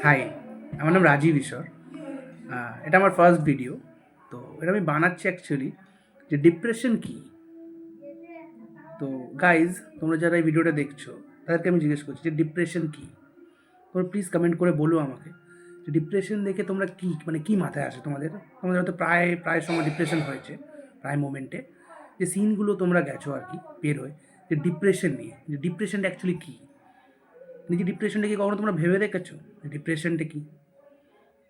High, আমার নাম রাজীব ঈশ্বর। এটা আমার ফার্স্ট ভিডিও। তো এটা আমি বানাচ্ছি অ্যাকচুয়ালি যে ডিপ্রেশন কী। তো গাইজ, তোমরা যারা এই ভিডিওটা দেখছো তাদেরকে আমি জিজ্ঞেস করছি যে ডিপ্রেশন কী। তোমরা প্লিজ কমেন্ট করে বলো আমাকে যে ডিপ্রেশন দেখে তোমরা কী কী মাথায় আসে তোমাদের। তোমাদের হয়তো প্রায় প্রায় সময় ডিপ্রেশন হয়েছে, প্রায় মোমেন্টে যে সিনগুলো তোমরা গেছো আর কি বের হয়ে, যে ডিপ্রেশন নিয়ে, যে ডিপ্রেশনটা অ্যাকচুয়ালি কী। নিজে ডিপ্রেশনটা কি কখনো তোমরা ভেবে দেখেছো ডিপ্রেশনটা কী?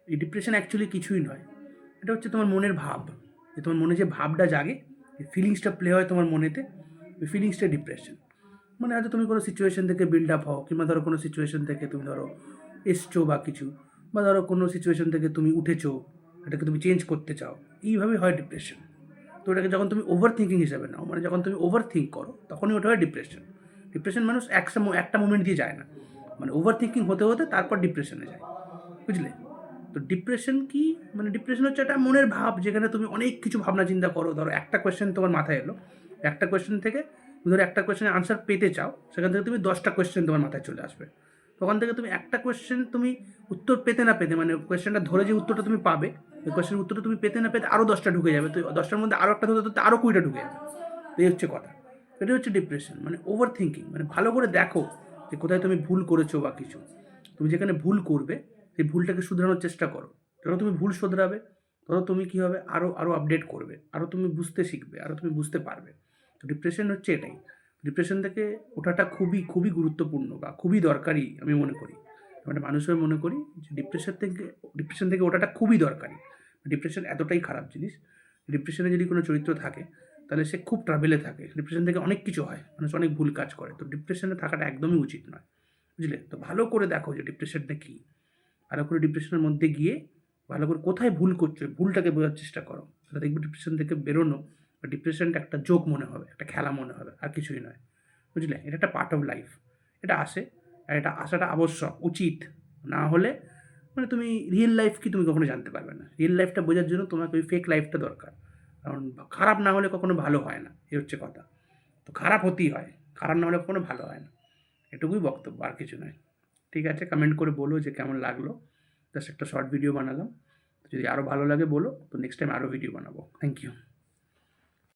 এই ডিপ্রেশন অ্যাকচুয়ালি কিছুই নয়, এটা হচ্ছে তোমার মনের ভাব। যে তোমার মনে যে ভাবটা জাগে, যে ফিলিংসটা প্লে হয় তোমার মনেতে, ওই ফিলিংসটা ডিপ্রেশন। মানে হয়তো তুমি কোনো সিচুয়েশন থেকে বিল্ড আপ হও, কিংবা ধরো কোনো সিচুয়েশন থেকে তুমি ধরো এসছো বা কিছু, বা ধরো কোনো সিচুয়েশন থেকে তুমি উঠেছো, এটাকে তুমি চেঞ্জ করতে চাও, এইভাবেই হয় ডিপ্রেশন। তো এটাকে যখন তুমি ওভার থিঙ্কিং হিসাবে নাও, মানে যখন তুমি ওভার থিঙ্ক করো, তখনই ওটা হয় ডিপ্রেশন। ডিপ্রেশন মানুষ একটা মোমেন্ট দিয়ে যায় না, মানে ওভার থিঙ্কিং হতে হতে তারপর ডিপ্রেশনে যায়, বুঝলে? তো ডিপ্রেশন কি, মানে ডিপ্রেশন হচ্ছে একটা মনের ভাব, যেখানে তুমি অনেক কিছু ভাবনা চিন্তা করো। ধরো একটা কোয়েশ্চেন তোমার মাথায় এলো, একটা কোয়েশ্চেন থেকে তুমি ধরো একটা কোয়েশ্চেনের আনসার পেতে চাও, সেখান থেকে তুমি 10টা কোয়েশ্চেন তোমার মাথায় চলে আসবে। তখন থেকে তুমি একটা কোয়েশ্চেন তুমি উত্তর পেতে না পেতে, মানে কোয়েশ্চেনটা ধরে যে উত্তরটা তুমি পাবে, ওই কোয়েশ্চেনের উত্তরটা তুমি পেতে না পেতে আরও 10টা ঢুকে যাবে। তো 10টার মধ্যে আরও একটা ধরতে ধরতে আরও 20টা ঢুকে যাবে। তো এই হচ্ছে কথা। এটা হচ্ছে ডিপ্রেশন, মানে ওভার থিঙ্কিং। মানে ভালো করে দেখো যে কোথায় তুমি ভুল করেছো বা কিছু। তুমি যেখানে ভুল করবে, সেই ভুলটাকে শুধরানোর চেষ্টা করো। যত তুমি ভুল শোধরাবে, তত তুমি কী হবে, আরও আরও আপডেট করবে, আরও তুমি বুঝতে শিখবে, আরও তুমি বুঝতে পারবে। তো ডিপ্রেশন হচ্ছে এটাই। ডিপ্রেশন থেকে ওঠাটা খুবই খুবই গুরুত্বপূর্ণ বা খুবই দরকারি আমি মনে করি। মানে মানুষ হয়ে মনে করি যে ডিপ্রেশন থেকে ওঠাটা খুবই দরকারি। ডিপ্রেশন এতটাই খারাপ জিনিস। ডিপ্রেশনে যদি কোনো চরিত্র থাকে, তাহলে সে খুব ট্রাভেলে থাকে। ডিপ্রেশন থেকে অনেক কিছু হয়, মানুষ অনেক ভুল কাজ করে। তো ডিপ্রেশনে থাকাটা একদমই উচিত নয়, বুঝলে? তো ভালো করে দেখো যে ডিপ্রেশনটা কী। ভালো করে ডিপ্রেশনের মধ্যে গিয়ে ভালো করে কোথায় ভুল করছো, ভুলটাকে বোঝার চেষ্টা করো। তাহলে দেখবে ডিপ্রেশন থেকে বেরোনো বা ডিপ্রেশনটা একটা জোক মনে হবে, একটা খেলা মনে হবে, আর কিছুই নয়, বুঝলে? এটা একটা পার্ট অফ লাইফ। এটা আসে, আর এটা আসাটা আবশ্যক, উচিত। না হলে মানে তুমি রিয়েল লাইফ কি তুমি কখনো জানতে পারবে না। রিয়েল লাইফটা বোঝার জন্য তোমাকে ওই ফেক লাইফটা দরকার। কারণ খারাপ না হলে কখনো ভালো হয় না, এই হচ্ছে কথা। তো খারাপ হতেই হয়, খারাপ না হলে কখনো ভালো হয় না। এটুকুই বক্তব্য, আর কিছু নয়। ঠিক আছে, কমেন্ট করে বলো যে কেমন লাগলো। জাস্ট একটা শর্ট ভিডিও বানালাম। যদি আরও ভালো লাগে বলো, তো নেক্সট টাইম আরও ভিডিও বানাবো। Thank you.